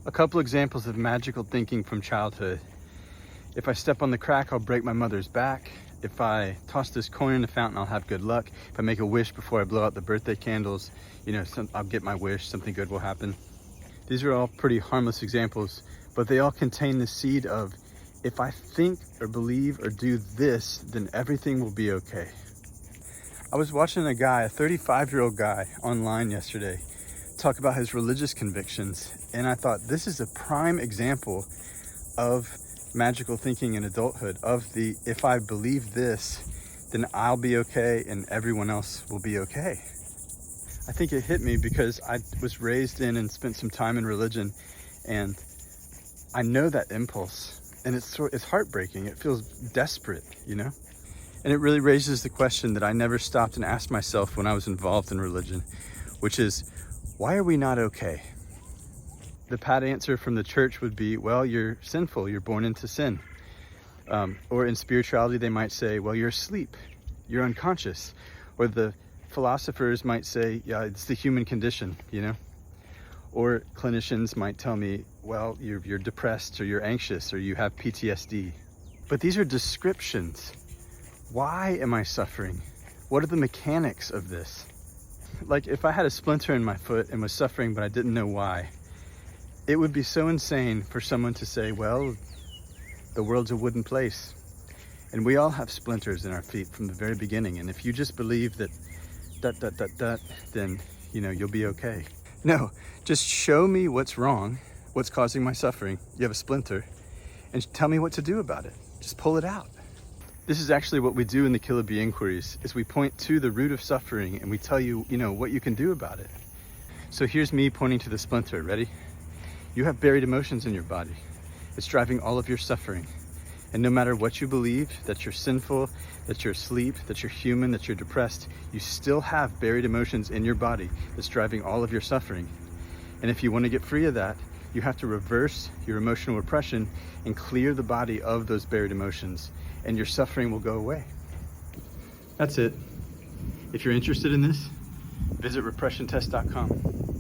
A couple examples of magical thinking from childhood. If I step on the crack, I'll break my mother's back. If I toss this coin in the fountain, I'll have good luck. If I make a wish before I blow out the birthday candles, I'll get my wish, something good will happen. These are all pretty harmless examples, but they all contain the seed of, if I think or believe or do this, then everything will be okay. I was watching a 35-year-old guy online yesterday, talk about his religious convictions, and I thought this is a prime example of magical thinking in adulthood, of the, if I believe this, then I'll be okay and everyone else will be okay. I think it hit me because I was raised in and spent some time in religion, and I know that impulse, and it's heartbreaking. It feels desperate, And it really raises the question that I never stopped and asked myself when I was involved in religion, which is, why are we not okay? The pat answer from the church would be, well, you're sinful, you're born into sin. Or in spirituality, they might say, well, you're asleep, you're unconscious. Or the philosophers might say, yeah, it's the human condition, Or clinicians might tell me, well, you're depressed, or you're anxious, or you have PTSD. But these are descriptions. Why am I suffering? What are the mechanics of this? Like if I had a splinter in my foot and was suffering, but I didn't know why, it would be so insane for someone to say, well, the world's a wooden place. And we all have splinters in our feet from the very beginning. And if you just believe that, then, you'll be okay. No, just show me what's wrong, what's causing my suffering. You have a splinter, and tell me what to do about it. Just pull it out. This is actually what we do in the Killer Bee Inquiries, is we point to the root of suffering and we tell you, what you can do about it. So here's me pointing to the splinter. Ready? You have buried emotions in your body. It's driving all of your suffering. And no matter what you believe, that you're sinful, that you're asleep, that you're human, that you're depressed, you still have buried emotions in your body that's driving all of your suffering. And if you want to get free of that, you have to reverse your emotional repression and clear the body of those buried emotions, and your suffering will go away. That's it. If you're interested in this, visit repressiontest.com.